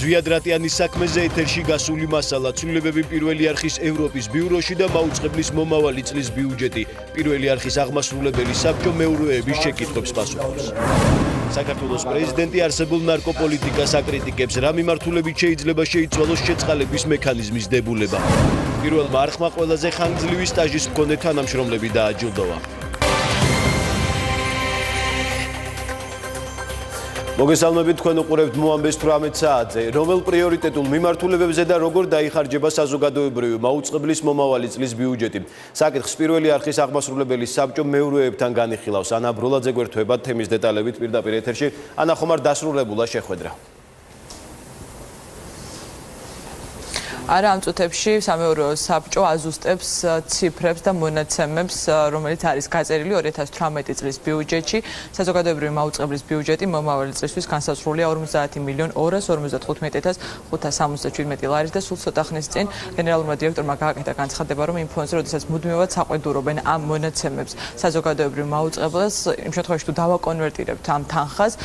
ზვიადრატიანის საქმეზე ეთერში გასული მასალა, ცვლილებები პირველი არხის ევროპის ბიუროში და მაუწყებლის მომავალი წლის ბიუჯეტი. პირველი არხის აღმასრულებელი საბჭო მეურვეების შეკითხვებს პასუხობს. საქართველოს პრეზიდენტი არსებულ ნარკოპოლიტიკას აკრიტიკებს, რა მიმართულებით შეიძლება შეიცვალოს შეწყალების მექანიზმის დებულება. პირველმა არხმა ყველაზე ხანგრძლივი სტაჟის მქონე თანამშრომლები დააჯილდოვა. მოგესალმებით, თქვენ უყურებთ მოამბეს 18 საათზე. რომელ პრიორიტეტულ მიმართულებებზე და როგორ დაიხარჯება საზოგადოებრივი მაუწყებლის მომავალი წლის ბიუჯეტი? საკითხს პირველი არხის აღმასრულებელი საბჭო მეურვეებთან განიხილავს. ანა ბროლაძე გვერდება თემის დეტალებით პირდაპირ ეთერში. ანა, ხომ არ დასრულებულა შეხვედრა? არა, ამ წუთებში სამეურვეო საბჭო აზუსტებს ციფრებს და მონაცემებს, რომელიც არის გაწერილი 2018 წლის ბიუჯეტში. საზოგადოებრივი მაუწყებლის ბიუჯეტი მომავალი წლისთვის განსაზღვრულია 50,555,577 ლარით და სულ ცოტა ხნის წინ გენერალურმა დირექტორმა გააკეთა განცხადება, რომ იმ ფონდზე, როდესაც მუდმივად საყვედურობენ ამ მონაცემებს საზოგადოებრივ მაუწყებლებს, იმ შემთხვევაში თუ დავაკონვერტირებთ ამ თანხას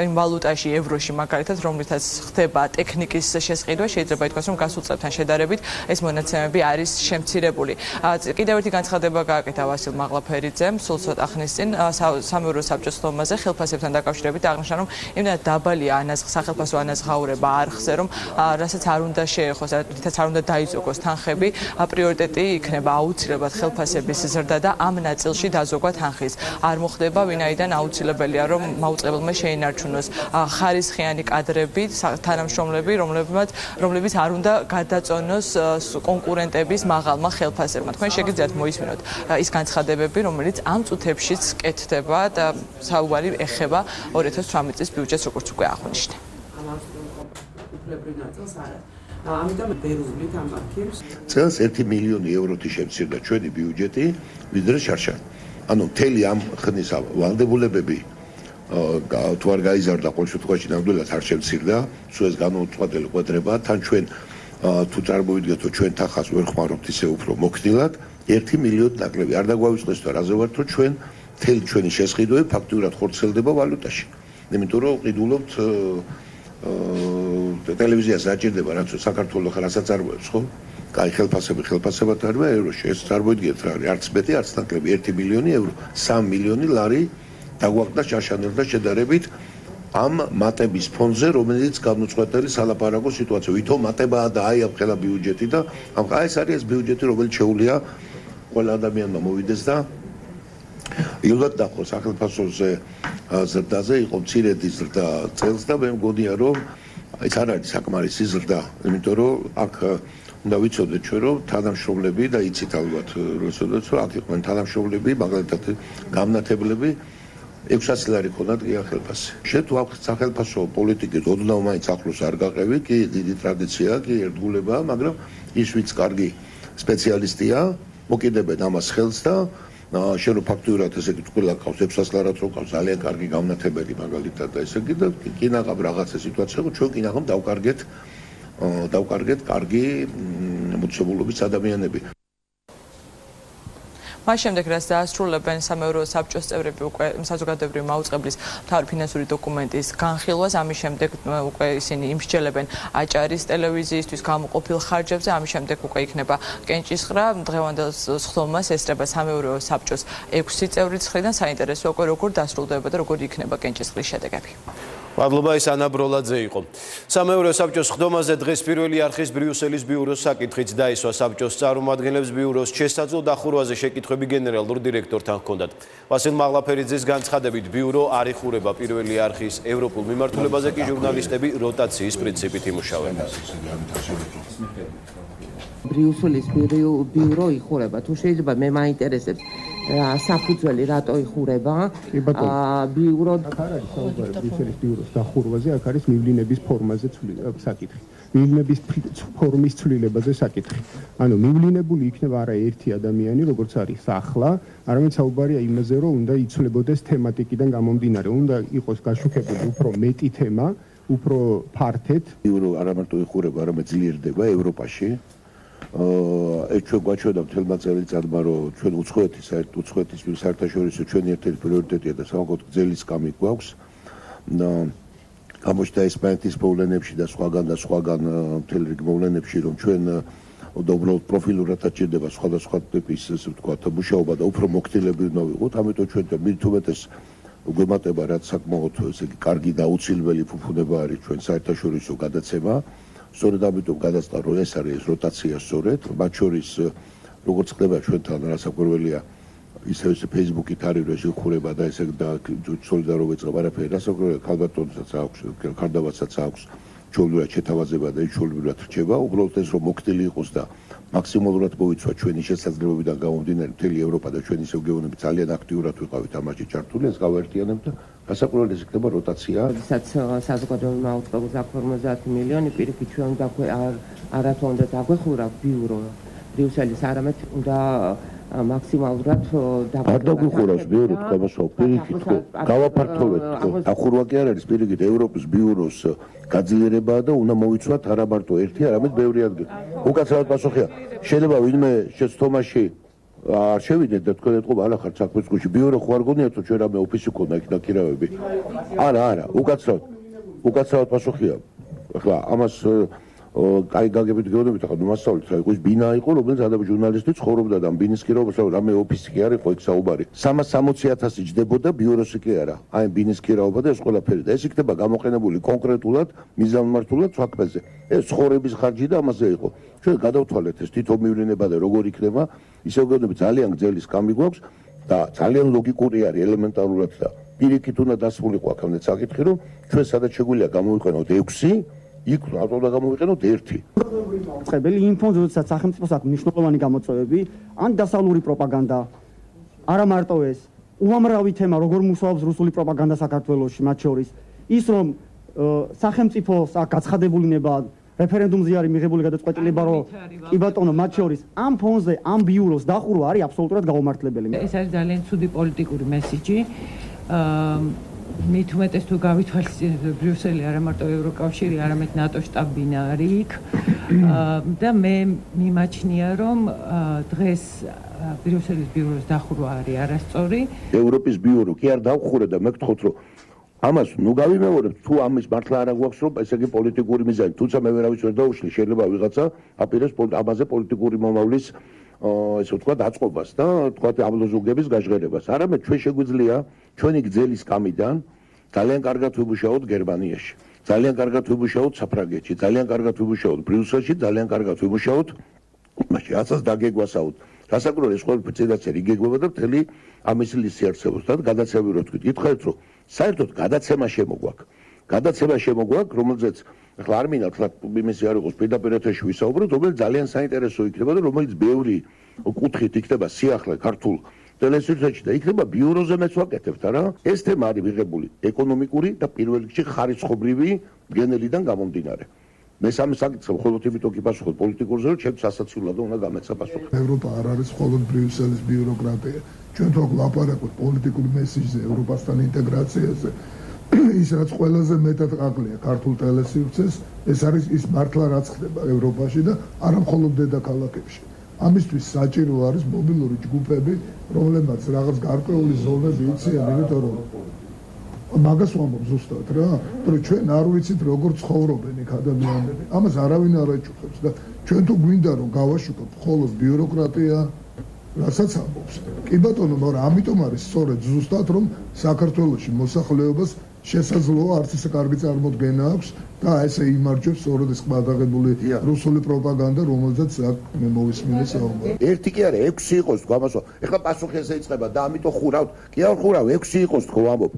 იმ ვალუტაში, ევროში მაგალითად, რომლითაც ხდება ტექნიკის შესყიდვა, შეიძლება ითქვას, რომ გასულ წლებთან შედარებით ეს მონაცემები არის შემცირებული. კიდევ ერთი განცხადება გააკეთა ვასილ მაღლაფერიძემ სულ ცოტა ხნის წინ სამეურვეო საბჭოს ხდომაზე ხელფასებთან დაკავშირებით აღნიშნა, რომ იმდენად დაბალია სახელფასო ანაზღაურება არხზე, რომ რასაც არ უნდა შეეხოს, რითაც არ უნდა დაიძოგოს თანხები, პრიორიტეტი იქნება აუცილებლად ხელფასების ზრდა და ამ ნაწილში დაზოგვა თანხის. არ მოხდება, ვინაიდან აუცილებელია, რომ მაუწყებელმა შეინარჩუნოს ხარისხიანი კადრები, თანამშრომლები, რომლებიც არ უნდა გადაწონოს კონკურენტების მაღალმა ხელფასებმა. თქვენ შეგიძლიათ მოისმინოთ ის განცხადებები, რომელიც ამ წუთებშიც კეთდება და საუბარი ეხება 2018 წლის ბიუჯეტს, როგორც უკვე აღვნიშნე. წელს 1 მილიონი ევროთი შემცირდა ჩვენი ბიუჯეტი, ვიდრე შარშა. ანუ მთელი ამ ხნის ვალდებულებები თუ არ გაიზარდა, ყოველ შემთხვევაში ნამდვილად არ შემცირდა, სულ ეს განუწყვეტელი ყვედრება, თან ჩვენ თუ წარმოვიდგეთ, რომ ჩვენ თანხას ვერ ხმარობთ ისე უფრო მოქნილად, 1 მილიონი ნაკლები. არ დაგვავიწყდეს თუ რაზე ვართ, რომ ჩვენ მთელი ჩვენი შესყიდვები ფაქტურად ხორციელდება ვალუტაში. იმიტომ რომ ყიდულობთ ტელევიზიას აჭირდება, რაც საქართველოს რასაც არბოებს, ხო? კაი ხელფასებად არბა ევროში. ეს წარმოვიდგეთ რა არის, არც მეტი, არც ნაკლები, 1 მილიონი евро, 3 მილიონი ლარი დაგვაყდა შაშანელდა შედარებით ამ მატების ფონზე, რომელიც განუწყვეტელი სალაპარაკო სიტუაცია. ვითომ მატებაა და აი ამ ხელა ბიუჯეტი და აი ეს არის ეს ბიუჯეტი, რომელიც შეუძლია ყველა ადამიანმა მოვიდეს და ილვათ დახო სახელმწიფოზე ზრდაზე იყო მცირედი ზრდა წელს და მე მგონია, რომ ეს არ არის საკმარისი ზრდა, იმიტომ რომ აქ უნდა ვიცოდეთ ჩვენ, რომ თანამშრომლები და იცით ალბათ, როდესაც აქ იყვნენ თანამშრომლები, მაგალითად გამნათებლები 600 ლარი ქონდათ ხელფასი. შენ თუ აქ სახელმწიფო პოლიტიკის ოდნავ მაინც ახლოს არ გაყევი, კი დიდი ტრადიციაა, კი ერთგულებაა, მაგრამ ის ვინც კარგი სპეციალისტია, მოკიდებენ ამას ხელს და შენ რო ფაქტურად ესე იგი ყველა ყავს 600 ლარად რო ყავს, ძალიან კარგი გამნათებელი მაგალითად და ესე იგი და კი ნახავ რაღაცა სიტუაცია, რომ ჩვენ კი ნახავ დავკარგეთ კარგი მოცემულობის ადამიანები. მას შემდეგ, რაც დაასრულებენ სამეურვეო საბჭოს წევრები უკვე საზოგადოებრივი მაუწყებლის მთავარი ფინანსური დოკუმენტის განხილვას, ამის შემდეგ უკვე ისინი იმსჯელებენ აჭარის ტელევიზიისთვის გამოყოფილ ხარჯებზე, ამის შემდეგ უკვე იქნება კენჭისყრა. დღევანდელ სხდომას ესწრება სამეურვეო საბჭოს 6 წევრის მხრიდან. საინტერესოა უკვე როგორ დასრულდება და როგორ იქნება კენჭისყრის შედეგები. მადლობა, ის ანა ბროლაძე იყო. სამეურვეო საბჭოს ხდომაზე დღეს პირველი არხის ბრიუსელის ბიუროს საკითხიც დაისვა. საბჭოს წარმომადგენლებს ბიუროს შესაძლო დახურვაზე შეკითხვები გენერალურ დირექტორთან ჰქონდათ. ვასილ მაღლაფერიძის განცხადებით, ბიურო არ იხურება პირველი არხის ევროპულ მიმართულებაზე, კი ჟურნალისტები როტაციის პრინციპით იმუშავენ. ბრიუსელის ბიურო იხურება. თუ შეიძლება მე მაინტერესებს საფუძველი რატო იხურება ბიურო? აქ არ არის საუბარი ბრიუსელის ბიუროს დახურვაზე, აქ არის მივლინების ფორმაზე საკითხი. მივლინების ფორმის ცვლილებაზე საკითხი. ანუ მივლინებული იქნება არა ერთი ადამიანი, როგორც არის ახლა, არამედ საუბარია იმაზე, რომ უნდა იცვლებოდეს თემატიკიდან გამომდინარე, უნდა იყოს გაშუქებული უფრო მეტი თემა, უფრო ფართედ. ბიურო არა მარტო იხურება, არამედ ძლიერდება ევროპაში. ეს ჩვენ გვაჩვენა მთელმა წელიწადმა, რომ ჩვენ უცხოეთის საერთაშორისო ჩვენი ერთ-ერთი პრიორიტეტია და სამაგოთ გრძელი სკამი გვაქვს. გამოჩნდა ესპანეთის მოვლენებში და სხვაგან მთელ რიგ მოვლენებში, რომ ჩვენ უბრალოდ პროფილურადაც ჭირდება სხვადასხვა ტიპის ესე ვთქვათ მუშაობა და უფრო მოქცილები უნდა ვიყოთ, ამიტომ ჩვენ მით უმეტეს გვემატება რაც საკმაოდ ესე იგი კარგი და აუცილებელი ფუფუნება არის ჩვენ საერთაშორისო გადაცემა. სწორედ ამიტომ გადასტა რომ ეს არის როტაცია სწორედ, მათ შორის როგორც ხდება ჩვენთან რასაკვირველია ისე Facebook-ით არის რომ შეხურება და ესე და სოლიდარობა ეწყება არაფერი რასაკვირველია ქალბატონსაც აქვს, ქარდავასაც აქვს ჩოლურად შეთავაზება და ჩოლურად რჩება, უბრალოდ ეს რომ მოქცილი იყოს და მაქსიმალურად მოიცვა ჩვენი შესაძლებლობიდან გამომდინარე მთელი ევროპა და ჩვენი რეგიონები ძალიან აქტიურად ვიყავით ამაში ჩართული, ეს გავაერთიანებთ და რასაკვირველია ეს იქნება როტაცია. როდესაც საზოგადოებრივმა აუწყებელს აქ 50 მილიონი პირიქით ჩვენ არათუ უნდა დაგვეხურა ბიურო ბრიუსელის, არამედ უნდა მაქსიმალურად არ დაგვიხურავს ბიურო თქო პირიქით ხო გავაფართოვეთ ხო დახურვა კი არ არის პირიქით ევროპის ბიუროს გაძლიერებაა და უნდა მოიცვათ არა მარტო ერთი არამედ ბევრი ადგილი. უკაცრავად პასუხია შეიძლება ვინმე შეცდომაში არ შევიდეთ და თქვენ ეთყობა არა ხარ საქმის გულში ბიურო ხო არ გონიათ რომ ჩვენ რამე ოფისი ქონდა იქ დაქირავები არა უკაცრავად პასუხია. ახლა ამას კაი გაგებით გეუბნებით ახლა მასწავლეთ რა იყოს ბინა იყო რომელიც ადაბ ჟურნალისტი ცხოვრობდა და ბინის ქირაობას რამე ოფისი კი არის ხო იქ საუბარი 360,000 ჯდებოდა ბიუროსი კი არა აი ბინის ქირაობა და ეს ყველაფერი და ეს იქნება გამოყენებული კონკრეტულად მიზანმართულად საქმეზე ეს ცხოვრების ხარჯი და ამაზე იყო ჩვენ გადავთვალეთ ეს თვითონ მივლინება და როგორ იქნება ისე გეუბნებით ძალიან გძელი სკამი გვაქვს და ძალიან ლოგიკური არის ელემენტარულად და პირიქით უნდა დასრულიყო აქამდე საკითხი რომ ჩვენ სადაც შეგვიძლია გამოვიყენოთ 6 იქ რატომ გამოვიყენოთ 1. წყებელი იმ ფონდს, როდესაც სახელმწიფოს აქვს მნიშვნელოვანი გამოწვევები, ან დასავლური პროპაგანდა, არა მარტო ეს, უამრავი თემა, როგორ მუშაობს რუსული პროპაგანდა საქართველოში, მათ შორის ის რომ სახელმწიფოს აქვს გაცხადებული ნება, რეფერენდუმზე არის მიღებული გადაწყვეტილება, რომ კი ბატონო, მათ შორის ამ ფონდზე, ამ ბიუროს დახურვა არის აბსოლუტურად გაუმართლებელი. ეს არის ძალიან ცუდი პოლიტიკური მესიჯი. მით უმეტეს თუ გავითვალისწინებთ ბრიუსელი არა მარტო ევროკავშირი, არამედ ნატო შტაბ-ბინა არის იქ და მე მიმაჩნია რომ დღეს ბრიუსელის ბიუროს დახურვა არის არასწორი. ევროპის ბიურო კი არ დავხურე და მე გთხოვთ რომ ამას ნუ გავიმეორებთ თუ ამის მართლა არა გვაქვს რომ ესე იგი პოლიტიკური მიზანი, თუმცა მე ვერავის ვერ დაუშლი, შეიძლება ვიღაცა აპირებს ამაზე პოლიტიკური მომავლის ესე ვთქვათ აწყობას და ვთქვათ ამ ლოზუნგების გაჟღერებას. არამედ ჩვენ შეგვიძლია ჩვენი გძელის კამიდან ძალიან კარგად ვიმუშაოთ გერმანიაში, ძალიან კარგად ვიმუშაოთ საფრანგეთში, ძალიან კარგად ვიმუშაოთ ბრიუსელში, ძალიან კარგად ვიმუშაოთ იმაში, რასაც დაგეგვასაუთ. რასაკვირველია, ეს ყველაფერი წინასწარ იგეგმება და მთელი ამის ლისი არსებობს და გადაცემები რო თქვით, გითხარით რომ საერთოდ გადაცემა შემოგვაქვს, რომელზეც ახლა არ მინდა თქვა იმისი არ იყოს პირდაპირ ეთერში ვისაუბროთ, რომელიც ძალიან საინტერესო იქნება და რომელიც ბევრი კუთხით იქნება სიახლე ქართულ ტელესურსეთში და იქნება ბიუროზე მეც ვაკეთებთ არა? ეს თემა არის მიღებული ეკონომიკური და პირველ რიგში ხარისხობრივი გენელიდან გამომდინარე. მესამე საკითხი მხოლოდ იმიტომ კი პასუხობ პოლიტიკურზე, რომ ჩემს ასაცილებლად უნდა გამეცა პასუხი. ევროპა არ არის მხოლოდ ბრიუსელის ბიუროკრატია. ჩვენ თქო ლაპარაკობთ პოლიტიკურ მესიჯზე, ევროპასთან ინტეგრაციაზე. ის რაც ყველაზე მეტად აკლია ქართულ ტელესურსეთს, ეს არის ის მართლა რაც ხდება ევროპაში და არა მხოლოდ დედაქალაქებში. ამისთვის საჭირო არის მობილური ჯგუფები, რომლებმაც რაღაც გარკვეული ზონები იციან, იმიტომ რომ მაგას ვამბობ ზუსტად რა, რომ ჩვენ არ ვიცით როგორ ცხოვრობენ იქ ადამიანები. ამას არავინ არ აჭუხებს და ჩვენ თუ გვინდა რომ გავაშუქოთ მხოლოდ ბიუროკრატია, რასაც ამბობს. კი ბატონო, მაგრამ ამიტომ არის სწორედ ზუსტად რომ საქართველოში მოსახლეობას შესაძლოა არც ისე კარგი წარმოდგენა აქვს და ესე იმარჯვებს სწორედ ეს ყმადაღებული რუსული პროპაგანდა, რომელზეც მე მოვისმინე საუბარი. ერთი კი არა, 6 იყოს თქო ამასო. ეხლა პასუხი ესე იწყება და ამიტომ ხურავთ. კი არ ხურავ, 6 იყოს თქო ამბობ.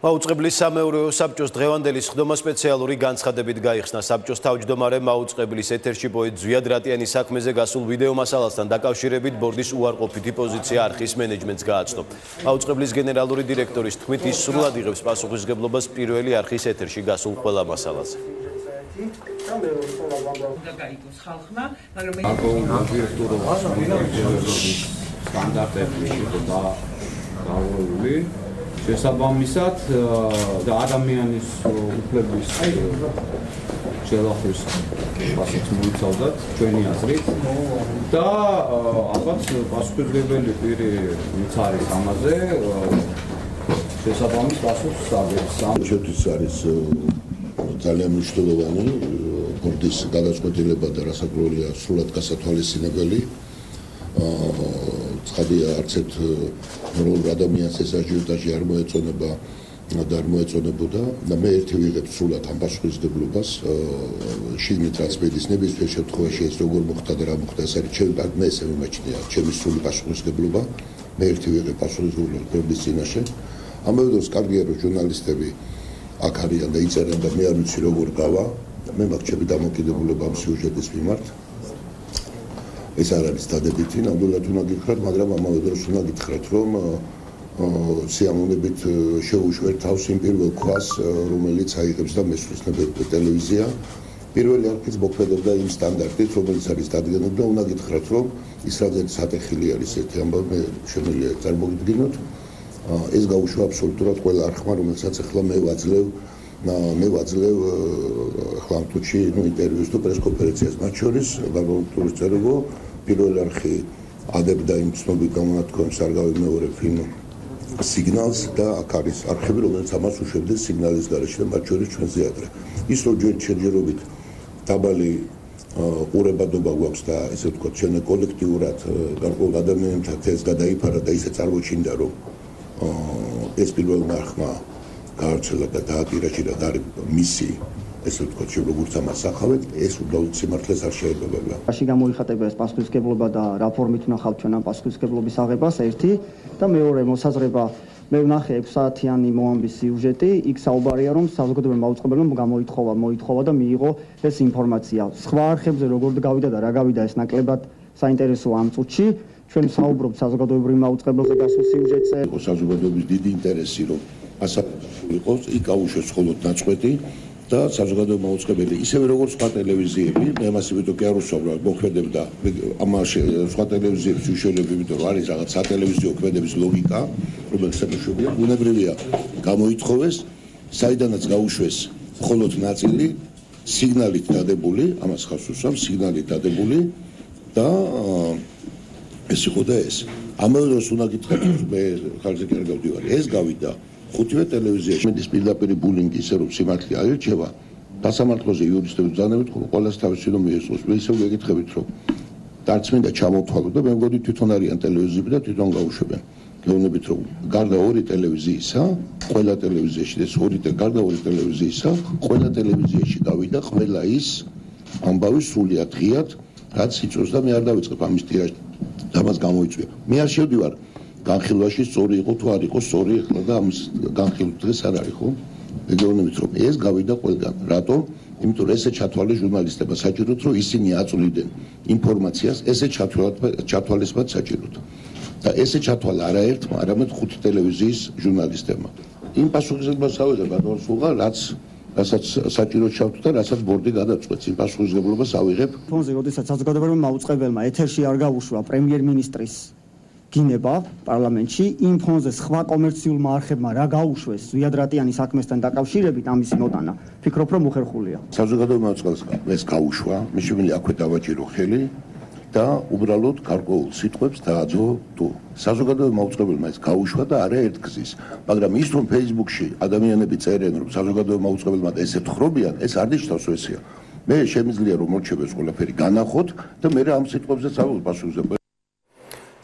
მაუწყებლის სამეურვეო საბჭოს დღევანდელი სხდომა სპეციალური განცხადებით გაიხსნა. საბჭოს თავმჯდომარე მაუწყებლის ეთერში პოეტ ზვიად რატიანის საქმეზე გასულ ვიდეო მასალასთან დაკავშირებით ბორდის უარყოფითი პოზიცია არხის მენეჯმენტს გააცნო. მაუწყებლის გენერალური დირექტორის თქმით, ის სრულად იღებს პასუხისმგებლობას პირველი არხის ეთერში გასულ ყველა მასალაზე. შესაბამისად და ადამიანის უფლების შელახვის პასუხს მოიცავდათ ჩვენი აზრით და ალბათ პასუხისმგებელი პირი ვინც არის ამაზე შესაბამის პასუხს აგებს. ჩვენთვის არის ძალიან მნიშვნელოვანი ბორდის გადაწყვეტილება და რასაკვირველია სრულად გასათვალისწინებელი. ცხადია არც ერთ ნორმალურ ადამიანს ეს აჟიოტაჟი არ მოეწონება და არ მოეწონებოდა და მე ერთი ვიღებ სრულად ამ პასუხისმგებლობას შიგნით რაც მედის ნებისმიერ შემთხვევაში ეს როგორ მოხდა და რა მოხდა ეს არის ჩემი მე ესე მიმაჩნია ჩემი სრული პასუხისმგებლობა მე ერთი ვიღებ პასუხისმგებლობას ბორდის წინაშე ამავე დროს კარგია რომ ჟურნალისტები აქ არიან და იწერენ და მე არ ვიცი როგორ გავა მე მაქვს ჩემი დამოკიდებულება ამ სიუჟეტის მიმართ ეს არ არის დადებითი ნამდვილად უნდა გითხრათ მაგრამ ამავე დროს უნდა გითხრათ რომ სიამოვნებით შეუშვერთ თავს იმ პირველ ქვას რომელიც აიღებს და მესვრის ტელევიზია პირველი არქივს მოქმედებდა იმ სტანდარტით რომელიც არის დადგენილი და უნდა გითხრათ რომ ის რაღაც სატეხილი არის ერთი ამბავი მე შემიძლია წარმოგიდგინოთ ეს გაუშვა აბსოლუტურად ყველა არხმა რომელსაც ახლა მე ვაძლევ ახლა ამ თუთში ინტერვიუს თუ პრესკონფერენციას მათ შორის გაბონტურის წერილო პირველ არხი ადებდა იმ ცნობილ გამონათქვამს არ გავიმეორებ იმ სიგნალს და აქ არის არქივი რომელიც ამას უშვებდეს სიგნალის გარეშე და მათ შორის ჩვენზე ადრე ის რომ ჯერჯერობით დაბალი ყურებადობა გვაქვს და ესე ვთქვათ ჩვენ კოლექტიურად გარკვეულ ადამიანებთან ეს გადაიფარა და ისე წარმოჩინდა რომ ეს პირველ არხმა გაარჩელა და დააპირაჭირა და არის მისი ესე ვთქვათ ჩვენ როგორც ამას ახავეთ ეს უბრალოდ სიმართლეს არ შეეგებება. Აში გამოიხატება ეს პასუხისმგებლობა და რა ფორმით ვნახავთ ჩვენ ამ პასუხისმგებლობის აღებას ერთი და მეორე მოსაზრება მე ვნახე 6 საათიანი მოამბის სიუჟეტი იქ საუბარია რომ საზოგადოებრივ მაუწყებელმა მოითხოვა და მიიღო ეს ინფორმაცია. სხვა არხებზე როგორ გავიდა და რა გავიდა ეს ნაკლებად საინტერესოა ამ წუთში ჩვენ საუბრობთ საზოგადოებრივ მაუწყებელზე გასულ სიუჟეტზე. საზოგადოების დიდი ინტერესი რომ ასა იყოს იქ გაუშვეს მხოლოდ ნაწყვეტი და საზოგადოებრივ მაუწყებელი ისევე როგორც სხვა ტელევიზიები მე ამას ვიტყვი კი არ უსაუბრებ მოქმედებდა ამაში სხვა ტელევიზიების უშუალოდ იმიტომ რომ არის რაღაც სატელევიზიო ქმედების ლოგიკა რომელიც შემოშვებია ბუნებრივია გამოითხოვეს საიდანაც გაუშვეს მხოლოდ ნაწილი სიგნალით დადებული ამას ხავს უსვამს სიგნალით დადებული და ეს იყო და ეს ამავე დროს უნდა გითხრათ მე ხალხზე კი არ გავდივარი ეს გავიდა ხუთივე ტელევიზიაში მედის პირდაპირი ბულინგი ისე რომ სიმართლე აირჩევა დასამართლოზე იურისტები ბრძანებით რომ ყველას თავისი რომ მიესწროს მე ისე ვეკითხებით რომ დარც მინდა ჩამოვთვალო და მე მგონი თვითონ არიან ტელევიზიები და თვითონ გაუშვებენ გეუბნებით რომ გარდა ორი ტელევიზიისა ყველა ტელევიზიაში ეს გარდა ორი ტელევიზიისა ყველა ტელევიზიაში გავიდა ყველა ის ამბავი სრულიად ღიად რაც იწვევს და მე არ დავიწყებ ამის ტირაჟი და მას გამოიწვია მე არ შევდივარ განხილვაში სწორი იყო თუ არ იყო სწორი ახლა და ამის განხილვა დღეს არ არის ხო მეგონებით რომ ეს გავიდა ყველგან რატომ იმიტომ რომ ესე ჩათვალეს ჟურნალისტებმა საჭიროდ რომ ისინი აწვლიდნენ ინფორმაციას ესე ჩათვალისმაც საჭიროდ და ესე ჩათვალა არაერთმა არამედ 5 ტელევიზიის ჟურნალისტებმა იმ პასუხისმგებლობას ავიღებ ბატონ სულღა რასაც საჭიროდ ჩავთვლა და რასაც ბორდი გადაწყვეტს იმ პასუხისმგებლობას ავიღებ ფონზე როდესაც საზოგადოებრივ მაუწყებელმა ეთერში არ გაუშვა პრემიერ-მინისტრის გინება პარლამენტში იმ ფონზე სხვა კომერციულმა არხებმა რა გაუშვეს ზვიადრატიანის საქმესთან დაკავშირებით ამისი მოტანა ფიქრობ რომ უხერხულია საზოგადოებრივ მაუწყებელს ეს გაუშვა მე შემიძლია აქვე დავაჭირო ხელი და უბრალოდ გარკვეულ სიტყვებს დააძო თუ საზოგადოებრივ მაუწყებელმა ეს გაუშვა და არაერთ გზის მაგრამ ის რომ Facebook-ში ადამიანები წერენ რომ საზოგადოებრივ მაუწყებელმა ესე თხრობიან ეს არ ნიშნავს ესეა მე შემიძლია რომ მორჩებდეს ყველაფერი განახოთ და მე ამ სიტყვებზეც ავიღებ პასუხს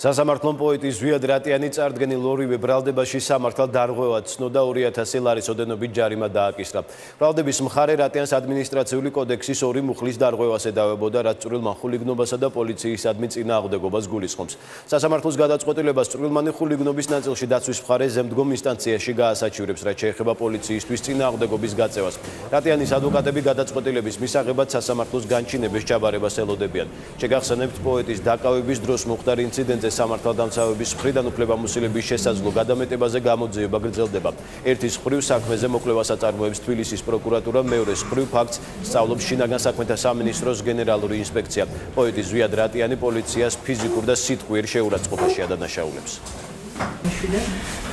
სასამართლომ პოეტი ზვიად რატიანი წარდგენილ ორივე ბრალდებაში სამართალ დარღვევად ცნოდა 2000 ლარის ოდენობით ჯარიმა დააკისრა. ბრალდების მხარე რატიანს ადმინისტრაციული კოდექსის 2 მუხლის დარღვევას ედავებოდა, რაც წვრილმან ხულიგნობასა და პოლიციისადმი წინააღმდეგობას გულისხმობს. სასამართლოს გადაწყვეტილებას წვრილმანი ხულიგნობის ნაწილში დაცვის მხარე ზემდგომ ინსტანციაში გაასაჩივრებს, რაც შეეხება პოლიციისთვის წინააღმდეგობის გაწევას. რატიანის ადვოკატები გადაწყვეტილების მისაღებად სასამართლოს განჩინების ჩაბარებას ელოდებიან. შეგახსენებთ პოეტის დაკავების დროს მოხდარ ინციდენტზე სამართალდამცავების მხრიდან უფლებამოსილების შესაძლო გადამეტებაზე გამოძიება გრძელდება. ერთის მხრივ საქმეზე მოკვლევას აწარმოებს თბილისის პროკურატურა, მეორეს მხრივ ფაქტს სწავლობს შინაგან საქმეთა სამინისტროს გენერალური ინსპექცია. პოეტი ზვიად რატიანი პოლიციას ფიზიკურ და სიტყვიერ შეურაცხყოფაში ადანაშაულებს.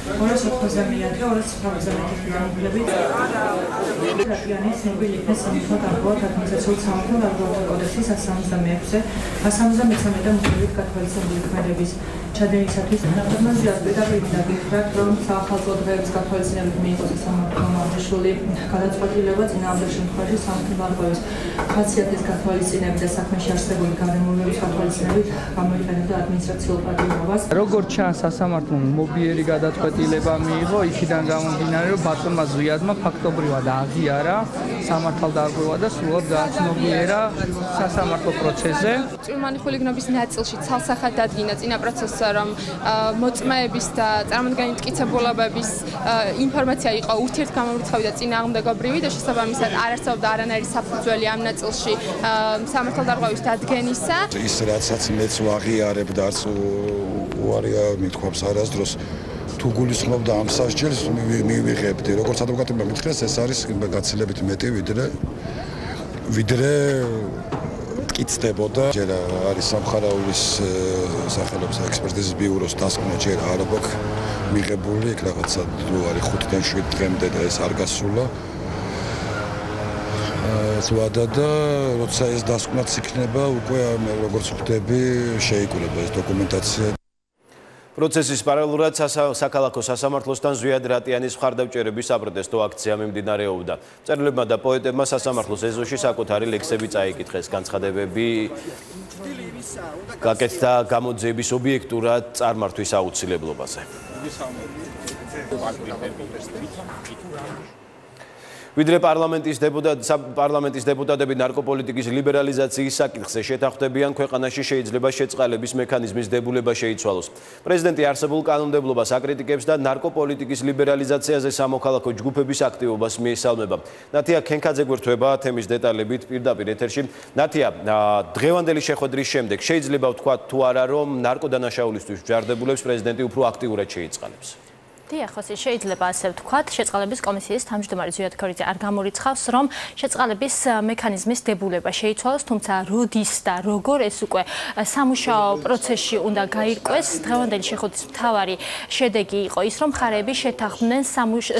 290-იან და 291-იან რატიანის ცნობილი იქნეს სამართალ დარღვევად ადმინისტრაციულ სამართალ დარღვევათა კოდექსის 173-ზე 173 და მუდმივით გათვალისწინებული ქმედების ჩადენისათვის ნახევარმოწმეებს პირდაპირ დაგიხრათ, რომ საახალწლო დღეების გათვალისწინებით მიიღოს სამართალ მამაძეშვილი გადაწყვეტილება წინააღმდეგ შემთხვევაში სამართალდარღვევის ხასიათის გათვალისწინებით და საქმეში არსებული გარემოებების გათვალისწინებით გამოიყენებდა ადმინისტრაციულ პატიმრობას. როგორც ჩანს, სასამართლომ მობიერი გადაწყვეტილება მიიღო, იქიდან გამომდინარე, რომ ბატონმა ზვიადმა ფაქტობრივად აღიარა სამართალდარღვევა და სრულად გააცნობიერა სასამართლო პროცესზე. წვრილმანი ხულიგნობის ნაწილში ცალსახად დადგინა წინა პროცესს, რომ მოწმეების და წარმოდგენილი მტკიცებულებების ინფორმაცია იყო ურთიერთგამომრიცხავი და წინააღმდეგობრივი და შესაბამისად არ არსებობდა არანაირი საფუძველი ამ ნაწილში სამართალდარღვევის დადგენისა. ის რაცაც მეც ვაღიარებ და არც უარია მithქვავს არასდროს თუ გულისხმობდა ამ სასჯელს მივიღებდი. როგორც ადვოკატებმა მითხრეს, ეს არის გაცილებით მეტი ვიდრე მტკიცდებოდა. ჯერ არის სამხარაულის სახელობის ექსპერტიზის ბიუროს დასკვნა ჯერ არ აქვს მიღებული, იქ რაღაცა არის 5-დან 7 დღემდე და ეს არ გასულა. ზვადა და როცა ეს დასკვნაც იქნება, უკვე როგორც ხვდები, შეიკურება ეს დოკუმენტაცია. პროცესის პარალელურად საქალაქო სასამართლოსთან ზვიად რატიანის მხარდამჭერების საპროტესტო აქცია მიმდინარეობდა. მწერლებმა და პოეტებმა სასამართლოს ეზოში საკუთარი ლექსები წაიკითხეს. განცხადებები გაკეთდა გამოძიების ობიექტურად წარმართვის აუცილებლობაზე. ვიდრე პარლამენტის დეპუტატები ნარკოპოლიტიკის ლიბერალიზაციის საკითხზე შეთანხმდებიან, ქვეყანაში შეიძლება შეწყალების მექანიზმის დებულება შეიცვალოს. პრეზიდენტი არსებულ კანონმდებლობას აკრიტიკებს და ნარკოპოლიტიკის ლიბერალიზაციაზე სამოქალაქო ჯგუფების აქტივობას მიესალმება. ნათია ქენქაძე გვერდება თემის დეტალებით პირდაპირ ეთერში. ნათია, დღევანდელი შეხვედრის შემდეგ შეიძლება ვთქვათ თუ არა, რომ ნარკოდანაშაულისთვის ჯარდებულებს პრეზიდენტი უფრო აქტიურად შეიწყალებს? დიახ, შეიძლება ასე ვთქვათ, შეწყალების კომისიის თავმჯდომარე ზვიად ქორიძე არ გამორიცხავს, რომ შეწყალების მექანიზმის დებულება შეიცვალოს, თუმცა როდის და როგორ ეს უკვე სამუშაო პროცესში უნდა გაირკვეს. დღევანდელი შეხვედრის მთავარი შედეგი იყო ის, რომ მხარეები შეთანხმდნენ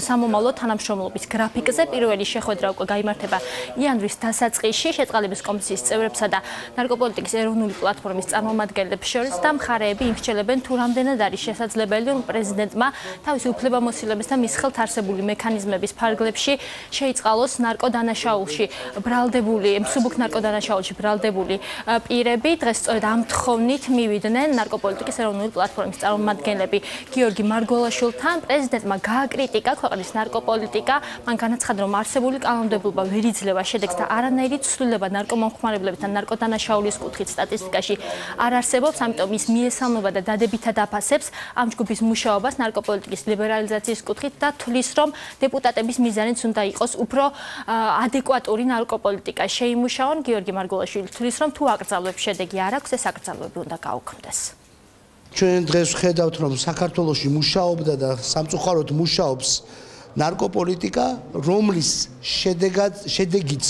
სამომავლო თანამშრომლობის გრაფიკზე. პირველი შეხვედრა უკვე გაიმართება იანვრის დასაწყისში შეწყალების კომისიის წევრებსა და ნარკოპოლიტიკის ეროვნული პლატფორმის წარმომადგენლებს შორის და მხარეები იმსჯელებენ თუ რამდენად არის შესაძლებელი, რომ პრეზიდენტმა თავისი უფლებამოსილების და მის ხელთ არსებული მექანიზმების ფარგლებში შეიწყალოს ნარკოდანაშაულში ბრალდებული, მსუბუქ ნარკოდანაშაულში ბრალდებული პირები. დღეს სწორედ ამ თხოვნით მივიდნენ ნარკოპოლიტიკის ეროვნული პლატფორმის წარმომადგენლები გიორგი მარგველაშვილთან. პრეზიდენტმა გააკრიტიკა ქვეყნის ნარკოპოლიტიკა, მან განაცხადა, რომ არსებული კანონმდებლობა ვერ იძლევა შედეგს და არანაირი ცვლილება ნარკომომხმარებლებთან ნარკოდანაშაულის კუთხით სტატისტიკაში არ არსებობს, ამიტომ ის მიესალმება და დადებითად აფასებს ამ ჯგუფის მუშაობას ნარკოპოლიტიკის ლიბერალიზაციის კუთხით და თვლის, რომ დეპუტატების მიზანიც უნდა იყოს უფრო ადეკვატური ნარკოპოლიტიკა შეიმუშაონ. გიორგი მარგველაშვილი თვლის, რომ თუ აკრძალვებს შედეგი არ აქვს, ეს აკრძალვები უნდა გაუქმდეს. ჩვენ დღეს ვხედავთ, რომ საქართველოში მუშაობდა და სამწუხაროდ მუშაობს ნარკოპოლიტიკა, რომლის შედეგიც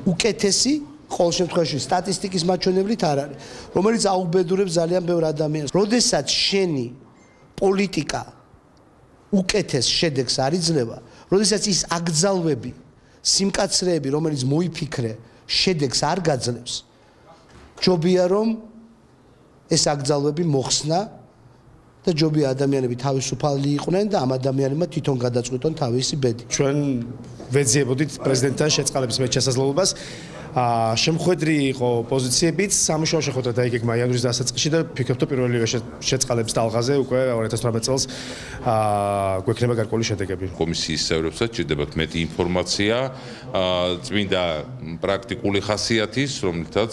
უკეთესი ყოველ შემთხვევაში სტატისტიკის მაჩვენებლით არ არის, რომელიც აუბედურებს ძალიან ბევრ ადამიანს. როდესაც შენი პოლიტიკა უკეთეს შედეგს არ იძლევა, როდესაც ის აკრძალვები, სიმკაცრეები, რომელიც მოიფიქრე, შედეგს არ გაძლევს, ჯობია რომ ეს აკრძალვები მოხსნა და ჯობია ადამიანები თავისუფალი იყვნენ და ამ ადამიანებმა თვითონ გადაწყვიტონ თავისი ბედი. ჩვენ ვეძიებოდით პრეზიდენტთან შეწყალების შესაძლებლობას. შემხვედრი იყო პოზიციებიც, სამუშაო შეხვედრა დაიგეგმა იანვრის დასაწყისში და ფიქრობ, პირველივე შეწყალების ტალღაზე უკვე 2018 წელს გვექნება გარკვეული შედეგები. კომისიის წევრებსაც ჭირდებათ მეტი ინფორმაცია, წმინდა პრაქტიკული ხასიათის, რომლითაც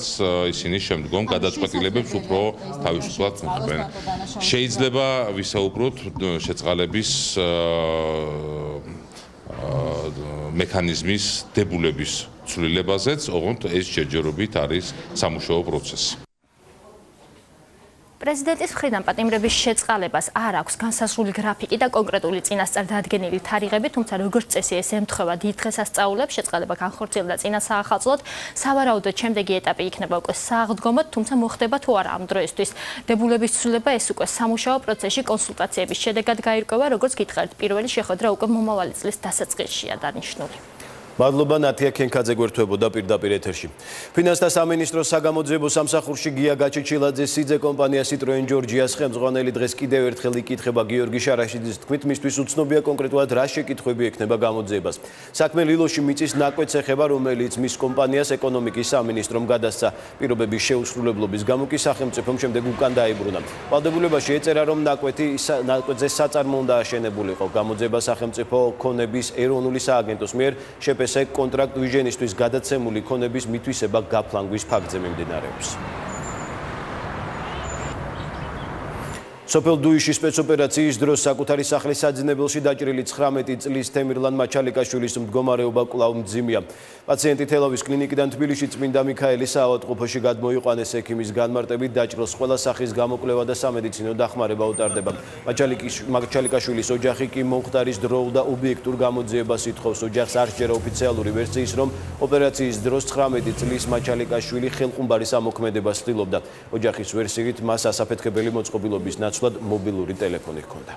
ისინი შემდგომ გადაწყვეტილებებს უფრო თავისუფლად მოხდენ. შეიძლება ვისაუბროთ შეწყალების მექანიზმის დებულების ცვლილებაზეც, ოღონდ ეს ჯერჯერობით არის სამუშაო პროცესი. პრეზიდენტის მხრიდან პატიმრების შეწყალებას არ აქვს განსაზღვრული გრაფიკი და კონკრეტული წინასწარ დადგენილი თარიღები, თუმცა როგორც წესი ეს ემთხვევა დიდ დღესასწაულებს, შეწყალება განხორციელდა წინა საახალწლოდ. სავარაუდოდ შემდეგი ეტაპი იქნება უკვე სააღდგომოდ, თუმცა მოხდება თუ არა ამ დროისთვის. დებულების ცვლილება ეს უკვე სამუშაო პროცესში კონსულტაციების შედეგად გაირკვევა, როგორც გითხარით, პირველი შეხვედრა უკვე მომავალი წლის დასაწყისშია დანიშნული. მადლობა ნათია ქენქაძე გვერდთვებოდა პირდაპირ ეთერში. ფინანსთა სამინისტროს საგამოძიებო სამსახურში გია გაჩეჩილაძეს სიძე კომპანია Citroen Georgia-ს ხელმძღვანელი დღეს კიდევ ერთხელ იკითხება გიორგი შარაშიძის თქმით, მისთვის უცნობია კონკრეტულად რა შეკითხვები ექნება გამოძიებას. საქმე ლილოში მიწის ნაკვეთს ეხება, რომელიც მის კომპანიას ეკონომიკის სამინისტრომ გადასცა. პირობების შეუსრულებლობის გამო კი სახელმწიფომ შემდეგ უკან დაიბრუნა. ვალდებულებაში ეწერა, რომ ნაკვეთზე საწარმო უნდა აშენებულიყო. გამოძიება სახელმწიფო ქონების ეროვნული სააგენტოს მიერ კონტრაქტ ვიჟენისთვის გადაცემული ქონების მითვისება გაფლანგვის ფაქტზე მიმდინარეობს. სოფელ დუიშის სპეცოპერაციის დროს საკუთარი სახლის საძინებელში დაჭრილი 19 წლის თემირლან მაჩალიკაშვილის მდგომარეობა კვლავ მძიმეა. პაციენტი თელავის კლინიკიდან თბილისში წმინდა მიქაელის საავადმყოფოში გადმოიყვანეს ექიმის განმარტებით დაჭრილს ყველა სახის გამოკვლევა და სამედიცინო დახმარება უტარდება. მაჩალიკაშვილის ოჯახი კი მომხდარის დროულ და ობიექტურ გამოძიებას ითხოვს. ოჯახს არ სჯერა ოფიციალური ვერსიის, რომ ოპერაციის დროს 19 წლის მაჩალიკაშვილი ხელყუმბარის ამოქმედებას ცდილობდა. ოჯახის ვერსიით მას ასაფეთქებელი მოწყობილობის ნაცვლად მობილური ტელეფონი ჰქონდა.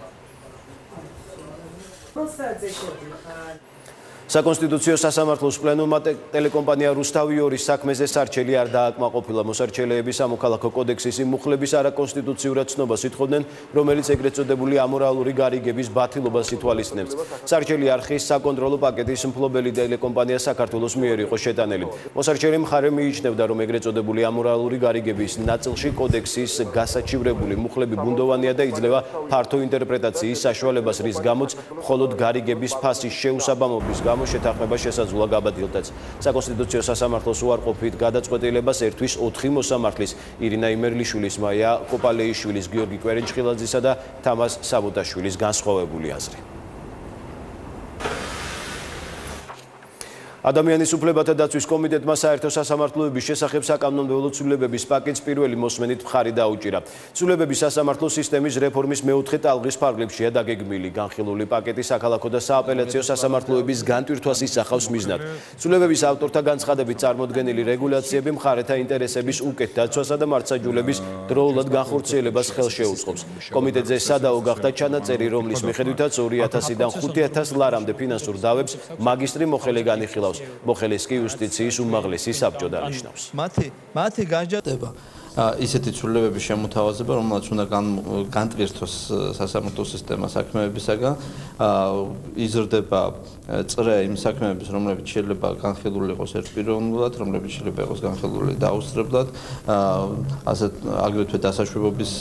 საკონსტიტუციო სასამართლოს პლენუმმა ტელეკომპანია რუსთავი 2-ის საქმეზე სარჩელი არ დააკმაყოფილა. მოსარჩელეები სამოქალაქო კოდექსის იმ მუხლების არაკონსტიტუციურად ცნობას ითხოვდნენ, რომელიც ეგრეთ წოდებული ამორალური გარიგების ბათილობას ითვალისწინებს. სარჩელი არხის საკონტროლო პაკეტის მფლობელი ტელეკომპანია საქართველოს მიერ იყო შეტანილი. მოსარჩელი მხარე მიიჩნევდა, რომ ეგრეთ წოდებული ამორალური გარიგების ნაწილში კოდექსის გასაჩივრებული მუხლები ბუნდოვანია და იძლევა ფართო ინტერპრეტაციის საშუალებას, რის გამოც მხოლოდ გარიგების ფასის შეუსაბამობის გამო შეთანხმება შესაძლოა გაბადილდაც. საკონსტიტუციო სასამართლოს უარყოფით გადაწყვეტილებას ერთვის 4 მოსამართლის ირინა იმერლიშვილის, მაია კოპალეიშვილის, გიორგი კვერენჭხილაძისა და თამაზ საბუტაშვილის განსხვავებული აზრი. ადამიანის უფლებათა დაცვის კომიტეტმა საერთო სასამართლოების შესახებ საკანონმდებლო ცვლილებების პაკეტს პირველი მოსმენით მხარი დაუჭირა. ცვლილებები სასამართლო სისტემის რეფორმის მეოთხე ტალღის ფარგლებშია დაგეგმილი. განხილული პაკეტი საქალაქო და სააპელაციო სასამართლოების განტვირთვას ისახავს მიზნად. ცვლილებების ავტორთა განცხადებით წარმოდგენილი რეგულაციები მხარეთა ინტერესების უკეთ დაცვასა და მართლმსაჯულების დროულად განხორციელებას ხელს შეუწყობს. კომიტეტზე სადაო გახდა ჩანაწერი, რომლის მიხედვითაც 2000-დან 5000 ლარამდე ფინანსურ დავებს მაგისტრი მოხელე განიხილავს. მოხელის კი იუსტიციის უმაღლესი საბჭო დანიშნავს. მათი განჯატება ისეთი ცვლილებების შემოთავაზება, რომელსაც უნდა განტვირთოს სასამართლო სისტემა საქმეებისაგან, იზრდება წრე იმ საქმეების, რომლებიც შეიძლება განხილული იყოს ერთპიროვნულად, რომლებიც შეიძლება იყოს განხილული დაუსწრებლად, ასეთ აგრეთვე დასაშვებობის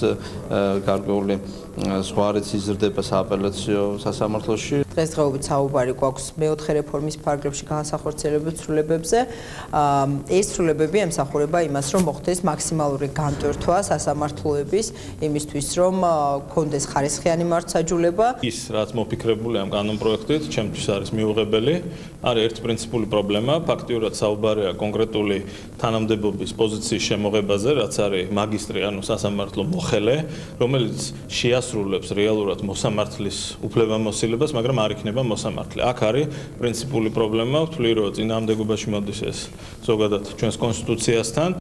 გარკვეული სხვა არც იზრდება სააპელაციო სასამართლოში. დღესდღეობით საუბარი გვაქვს მეოთხე რეფორმის ფარგლებში განსახორციელებულ ცვლილებებზე. ეს ცვლილებები ემსახურება იმას, რომ მოხდეს მაქსიმალური განტვირთვა სასამართლოების იმისთვის, რომ გქონდეს ხარისხიანი მართლმსაჯულება. ის, რაც მოფიქრებული ამ კანონპროექტით, ჩემთვის არის მიუღებელი. არის ერთი პრინციპული პრობლემა, ფაქტიურად საუბარია კონკრეტული თანამდებობის პოზიციის შემოღებაზე, რაც არის მაგისტრი, ანუ სასამართლო მოხელე, რომელიც შეასრულებს რეალურად მოსამართლის უფლებამოსილებას, მაგრამ არ იქნება მოსამართლე. აქ არის პრინციპული პრობლემა, ვთვლი, რომ წინააღმდეგობაში მოდის ეს ზოგადად ჩვენს კონსტიტუციასთან.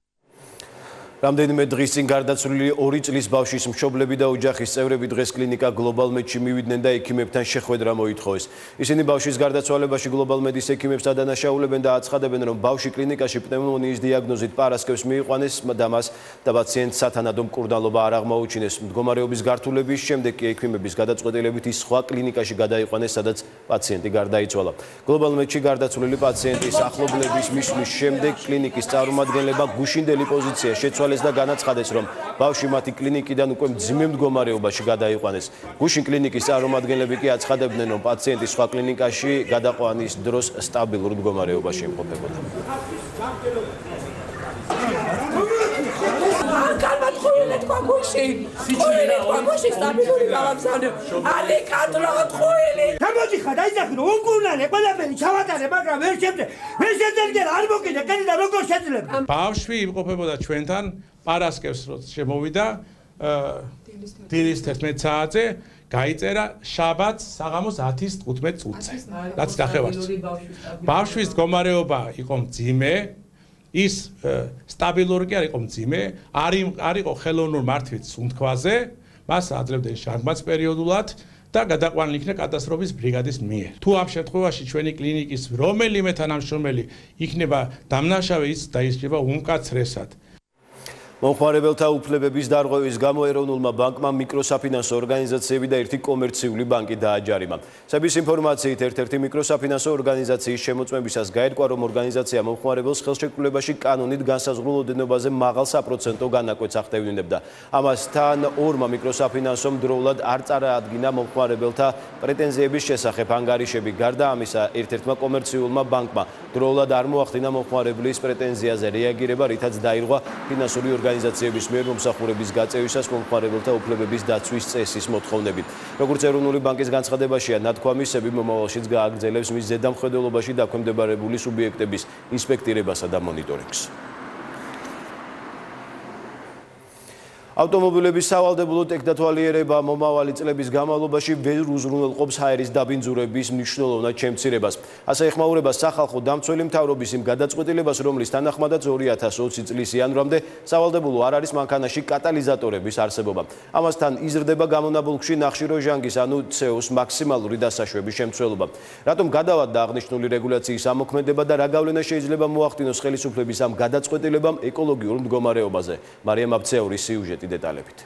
რამდენიმე დღის წინ გარდაცვლილი 2 წლის ბავშვის მშობლები და ოჯახის წევრები დღეს კლინიკა გლობალ მედში მივიდნენ და ექიმებთან შეხვედრა მოითხოვეს. ისინი ბავშვის გარდაცვალებაში გლობალ მედის ექიმებს ადანაშაულებენ და აცხადებენ, რომ ბავშვი კლინიკაში პნევმონიის დიაგნოზით პარასკევს მიიყვანეს და მას და პაციენტს სათანადო მკურნალობა არ აღმოუჩინეს. მდგომარეობის გართულების შემდეგ კი ექიმების გადაწყვეტილებით ის სხვა კლინიკაში გადაიყვანეს, სადაც პაციენტი გარდაიცვალა. გლობალ მედში გარდაცვლილი პაციენტის ახლობლების მისვლის შემდეგ კლინიკის წარმომადგენლებმა გუშინდელი პოზიცია შეცვალეს და განაცხადეს, რომ ბავშვი მათი კლინიკიდან უკვე მძიმე მდგომარეობაში გადაიყვანეს. გუშინ კლინიკის წარმომადგენლები კი აცხადებდნენ, რომ პაციენტი სხვა კლინიკაში გადაყვანის დროს სტაბილურ მდგომარეობაში იმყოფებოდა. ბავშვი იმყოფებოდა ჩვენთან პარასკევს როცა შემოვიდა დილის 11 საათზე, გაიწერა შაბათს საღამოს 10:15 წუთზე. რაც ნახევარს. ბავშვის მდგომარეობა იყო მძიმე, ის სტაბილური კი არ იყო მძიმე, არ იყო ხელოვნურ მართვით სუნთქვაზე, მას აძლევდნენ შარგმაც პერიოდულად და გადაყვანილი იქნა კატასტროფის ბრიგადის მიერ. თუ ამ შემთხვევაში ჩვენი კლინიკის რომელიმე თანამშრომელი იქნება დამნაშავე, ის დაისწრება უმკაცრესად. მომხმარებელთა უფლებების დარღვევის გამო ეროვნულმა ბანკმა მიკროსაფინანსო ორგანიზაციები და ერთი კომერციული ბანკი დააჯარიმა. სების ინფორმაციით ერთ-ერთი მიკროსაფინანსო ორგანიზაციის შემოწმებისას გაირკვა, რომ ორგანიზაცია მომხმარებელს ხელშეკრულებაში კანონით განსაზღვრულ ოდენობაზე მაღალ საპროცენტო განაკვეთს ახდევნებდა. ამასთან ორმა მიკროსაფინანსომ დროულად არ წარაადგინა მომხმარებელთა პრეტენზიების შესახებ ანგარიშები. გარდა ამისა, ერთ-ერთმა კომერციულმა ბანკმა დროულად არ მოახდინა მომხმარებლის პრეტენზიაზე რეაგირება, რითაც დაირღვა ფინანსური ორგანიზაციების მიერ მომსახურების გაწევისას მომხმარებელთა უფლებების დაცვის წესის მოთხოვნები. როგორც ეროვნული ბანკის განცხადებაშია, ნათქვამისები მომავალშიც გააგრძელებს მის ზედამხედველობაში დაქვემდებარებული სუბიექტების ინსპექტირებასა და მონიტორინგს. ავტომობილების სავალდებულო ტექნათვალიერება მომავალი წლების განმავლობაში ვერ უზრუნველყოფს ჰაერის დაბინძურების მნიშვნელოვნად შემცირებას. ასე ეხმაურება სახალხო დამცველი მთავრობის იმ გადაწყვეტილებას, რომლის თანახმადაც 2020 წლის იანვრამდე სავალდებულო არ არის მანქანაში კატალიზატორების არსებობა. ამასთან იზრდება გამონაბოლქვში ნახშირორჟანგის ანუ CO-ს მაქსიმალური დასაშვების შემცველობა. რატომ გადავადდა აღნიშნული რეგულაციის ამოქმედება და რა გავლენა შეიძლება მოახდინოს ხელისუფლების ამ გადაწყვეტილებამ ეკოლოგიურ მდგომარეობაზე? მარიამ აბცეურის სიუჟეტი დეტალებით.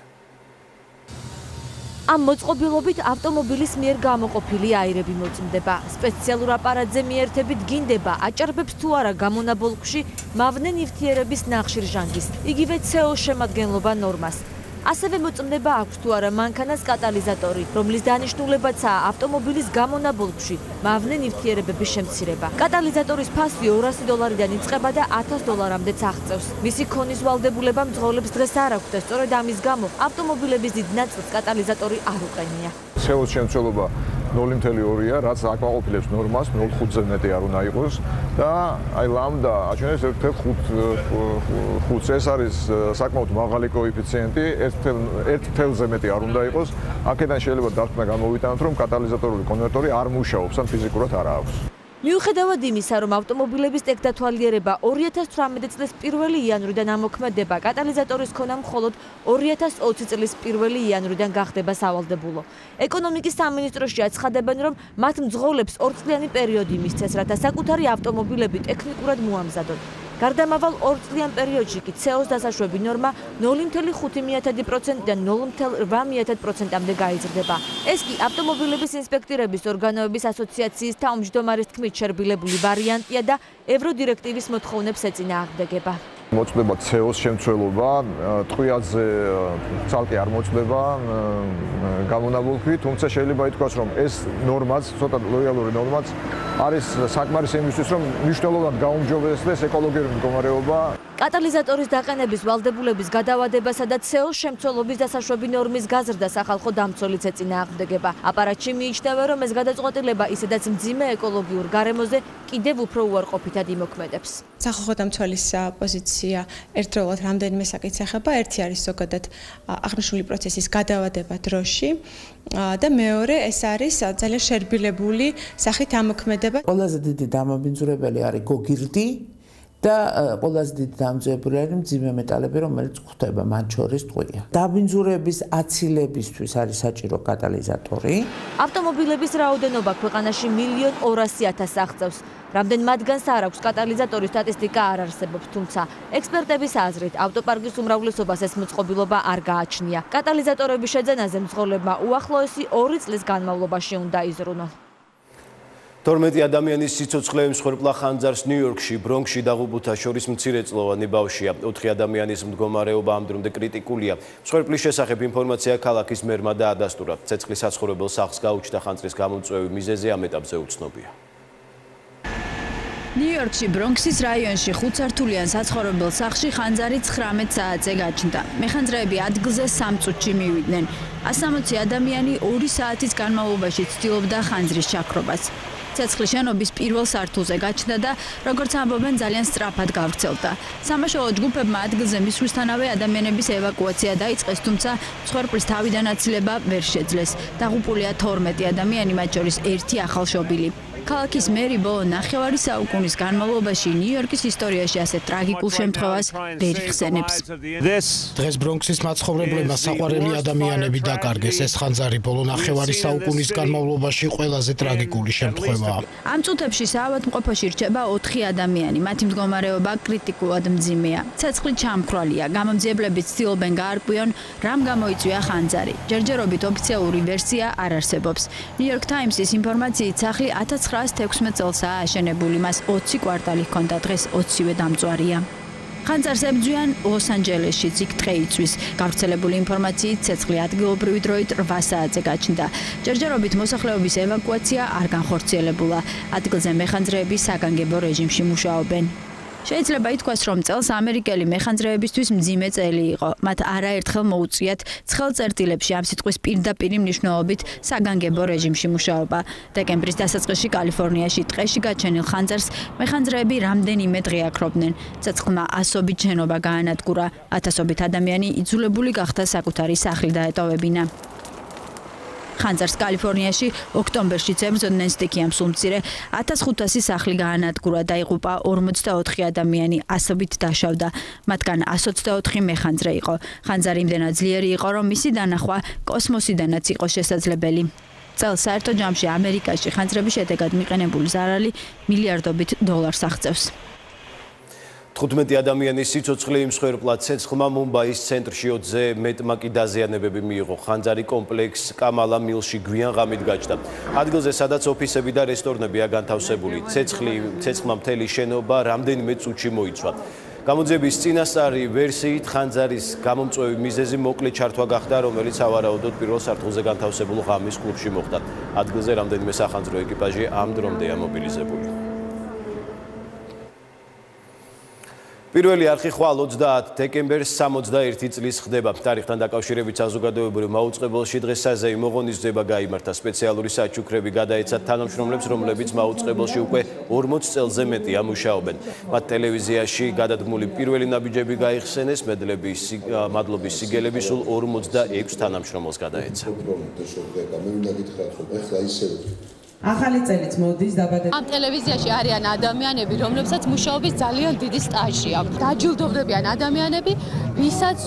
ამ მოწყობილობით ავტომობილის მიერ გამოყოფილი აირები მოწმდება. სპეციალურ აპარატზე მიერთებით გინდება, აჭარბებს თუ არა გამონაბოლქვში მავნე ნივთიერების ნახშირჟანგის, იგივე CO შემადგენლობა ნორმას. ასევე მოწმდება აქვს თუ არა მანქანას კატალიზატორი, რომლის დანიშნულებაცაა ავტომობილის გამონაბოლქვში მავნე ნივთიერებების შემცირება. კატალიზატორის ფასი $200-დან იწყება და $1000-მდეც აღწევს. მისი ქონის ვალდებულება მძღოლებს დღეს არ აქვს და სწორედ ამის გამო ავტომობილების დიდ ნაწილს კატალიზატორი არ უყენია. CO-ს შემცველობა 0.2-ია, რაც აკმაყოფილებს ნორმას, 0.5-ზე მეტი არ უნდა იყოს და აი ლამდა აჩვენებს 1.5-ს. ეს არის საკმაოდ მაღალი კოეფიციენტი, 1.1-ზე მეტი არ უნდა იყოს. აქედან შეიძლება დარწმუნა გამოვიტანოთ, რომ კატალიზატორული კონვერტორი არ მუშაობს, ან ფიზიკურად არ აქვს. მიუხედავად იმისა, რომ ავტომობილების ტექნათვალიერება 2018 წლის 1 იანვრიდან ამოქმედება, კატალიზატორის ქონა მხოლოდ 2020 წლის 1 იანვრიდან გახდება სავალდებულო. ეკონომიკის სამინისტროში აცხადებენ, რომ მათ მძღოლებს 2 წლიანი პერიოდი მისცეს, რათა საკუთარი ავტომობილები ტექნიკურად მოამზადონ. გარდამავალ 2 წლიან პერიოდში კი CO-ს დასაშვები ნორმა 0.5%-დან 0.8%-მდე გაიზრდება. ეს კი ავტომობილების ინსპექტირების ორგანოების ასოციაციის თავმჯდომარის თქმით შერბილებული ვარიანტია და ევროდირექტივის მოთხოვნებს ეწინააღმდეგება. მოწდება CO-ს შემცველობა, ტყვიაზე ცალკე არ მოწდება გამონაბოლქვი, თუმცა შეიძლება ითქვას, რომ ეს ნორმაც, ცოტა ლოიალური ნორმაც არის საკმარისი იმისთვის, რომ მნიშვნელოვნად გაუმჯობესდეს ეკოლოგიური მდგომარეობა. კატალიზატორის დაყენების ვალდებულების გადავადებასა და CO-ს შემცველობის დასაშვები ნორმის გაზრდა სახალხო დამცველიც ეწინააღმდეგება. აპარატში მიიჩნევა, რომ ეს გადაწყვეტილება ისედაც მძიმე ეკოლოგიურ გარემოზე კიდევ უფრო უარყოფითად იმოქმედებს. სახალხო დამცველის პოზიცია ერთდროულად რამდენიმე საკითხს ეხება. ერთი არის ზოგადად აღნიშნული პროცესის გადავადება დროში და მეორე ეს არის ძალიან შერბილებული სახით ამოქმედება. ყველაზე დიდი დამაბინძურებელი არის გოგირდი და ყველაზე დიდი დამძებური არის მძიმე მეტალები, რომელიც გვხვდება, მათ შორის ტყვია. დაბინძურების აცილებისთვის არის საჭირო კატალიზატორი. ავტომობილების რაოდენობა ქვეყანაში 1.200.000 აღწევს. რამდენ მათგანს არ აქვს კატალიზატორის სტატისტიკა არ არსებობს, თუმცა ექსპერტების აზრით ავტოპარკის უმრავლესობას ეს მოწყობილობა არ გააჩნია. კატალიზატორების შეძენაზე მძღოლებმა უახლოესი 2 წლის განმავლობაში უნდა იზრუნონ. 12 ადამიანის სიცოცხლე მსხვერპლა ხანძარს ნიუ-იორკში, ბრონქსში დაღუპულთა შორის მცირეწლოვანი ბავშვია. 4 ადამიანის მდგომარეობა ამ დრომდე კრიტიკულია. მსხვერპლის შესახებ ინფორმაცია ქალაქის მერმა დაადასტურა. ცეცხლის საცხოვრებელ სახლს გაუჩნდა ხანძრის გამომწვევი მიზეზი ამ ეტაპზე უცნობია. ნიუ-იორკში ბრონქსის რაიონში 5 სართულიან საცხოვრებელ სახლში ხანძარი 19 საათზე გაჩნდა. მეხანძრეები ადგილზე 3 წუთში მივიდნენ. 160 ადამიანი 2 საათის განმავლობაში ცდილობდა ხანძრის ჩაქრობას. ცეცხლის შენობის პირველ სართულზე გაჩნდა და როგორც ამბობენ ძალიან სწრაფად გავრცელდა. სამაშველო ჯგუფებმა ადგილზე მისვლისთანავე ადამიანების ევაკუაცია დაიწყეს, თუმცა მსხვერპლის თავიდან აცილება ვერ შეძლეს. დაღუპულია 12 ადამიანი, მათ შორის 1 ახალშობილი. ქალაქის მერი ბოლო 9 საუკუნის განმავლობაში ნიუ-იორკის ისტორიაში ასე ტრაგიკულ შემთხვევას ვერ იხსენებს. დღეს ბრონქსის მაცხოვრებლებმა საყვარელი ადამიანები დაკარგეს. ეს ხანძარი ბოლო 9 საუკუნის განმავლობაში ყველაზე ტრაგიკული შემთხვევაა. ამ წუთებში საავადმყოფოში რჩება 4 ადამიანი. მათი მდგომარეობა კრიტიკულად მძიმეა. ცეცხლი ჩამქრალია. გამომძიებლები ცდილობენ გაარკვიონ, რამ გამოიწვია ხანძარი. ჯერჯერობით ოფიციალური ვერსია არ არსებობს. New York Times-ის ინფორმაციით სახლი 1916 წელსაა აშენებული. მას 20 კვარტალი ჰქონდა, დღეს 20-ვე დამწვარია. ხანძარს ებრძვიან ლოს-ანჯელესშიც, იქ დღე იწვის. გავრცელებული ინფორმაციით ცეცხლი ადგილობრივი დროით 8 საათზე გაჩნდა. ჯერჯერობით მოსახლეობის ევაკუაცია არ განხორციელებულა. ადგილზე მეხანძრეები საგანგებო რეჟიმში მუშაობენ. შეიძლება ითქვას, რომ წელს ამერიკელი მეხანძრეებისთვის მძიმე წელი იყო. მათ არაერთხელ მოუწიათ ცხელ წერტილებში ამ სიტყვის პირდაპირი მნიშვნელობით საგანგებო რეჟიმში მუშაობა. დეკემბრის დასაწყისში კალიფორნიაში ტყეში გაჩენილ ხანძარს მეხანძრეები რამდენიმე დღე აქრობდნენ. ცეცხლმა ასობით შენობა გაანადგურა. ათასობით ადამიანი იძულებული გახდა საკუთარი სახლი დაეტოვებინა. ხანძარს კალიფორნიაში ოქტომბერშიც ებრძოდნენ სტიქიამ სულმცირე 1500 სახლი გაანადგურა და იღუპა 44 ადამიანი, ასობით დაშავდა. მათგან 124 მეხანძრე იყო. ხანძარი იმდენად ძლიერი იყო, რომ მისი დანახვა კოსმოსიდანაც იყო შესაძლებელი. წელს საერთო ჯამში ამერიკაში ხანძრების შედეგად მიყენებული ზარალი მილიარდობით დოლარს აღწევს. 15 ადამიანის სიცოცხლე იმსხვერპლა ცეცხლმა მუმბაის ცენტრში 20-ზე მეტმა კი დაზიანებები მიიღო. ხანძარი კომპლექს კამალა მილში გვიან ღამით გაჩნდა. ადგილზე, სადაც ოფისები და რესტორნებია განთავსებული. ცეცხლმა მთელი შენობა რამდენიმე წუთში მოიცვა. გამოძიების წინასწარი ვერსიით ხანძარის გამომწვევი მიზეზი მოკლე ჩართვა გახდა, რომელიც ავარაუდოდ პირველ სართულზე განთავსებულ ღამის კლუბში მოხდა. ადგილზე რამდენიმე სახანძრო ეკიპაჟი ამ დრომდეა მობილიზებული. პირველი არხი ხვალ 30 დეკემბერს 61 წლის ხდება. თარიღთან დაკავშირებით საზოგადოებრივ მაუწყებელში დღეს საზეიმო ღონისძიება გაიმართა. სპეციალური საჩუქრები გადაეცა თანამშრომლებს, რომლებიც მაუწყებელში უკვე 40 წელზე მეტია მუშაობენ. მათ ტელევიზიაში გადადგმული პირველი ნაბიჯები გაიხსენეს, მადლობის სიგელები სულ 46 თანამშრომელს გადაეცა. ახალი წელიც მოდის დაბადების. ამ ტელევიზიაში არიან ადამიანები, რომლებსაც მუშაობის ძალიან დიდი სტაჟი აქვს. დაჯილდოვდებიან ადამიანები, ვისაც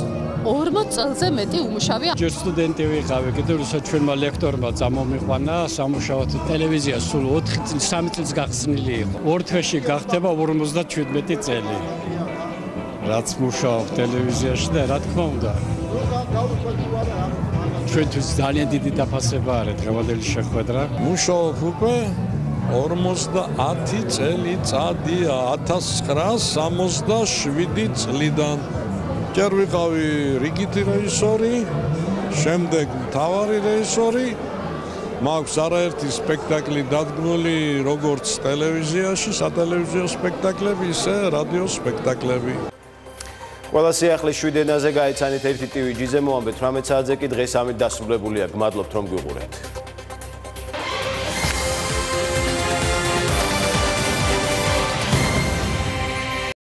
40 წელზე მეტი უმუშავია. ჯერ სტუდენტი ვიყავი, კიდევ როცა ჩვენმა ლექტორმა წამომიყვანა სამუშაოდ ტელევიზია სულ 3 წელს გახსნილი იყო. ორ თვეში გახდება 57 წელი. რაც მუშაობ ტელევიზიაში და რა თქმა უნდა ჩვენთვის ძალიან დიდი დაფასება არის დღევანდელი შეხვედრა. მუშაობ უკვე 50 წელიწადია 1967 წლიდან. ჯერ ვიყავი რიგითი რეჟისორი, შემდეგ მთავარი რეჟისორი. მაქვს არაერთი სპექტაკლი დადგმული როგორც ტელევიზიაში, სატელევიზიო სპექტაკლები, ისე რადიო სპექტაკლები. ყველა სიახლეს 7 ენაზე გაეცანით ერთი ტივიჯიზე მოამბეთ 18 საათზე კი დღეს ამით დასრულებულია. გმადლობთ რომ გვიყურებთ.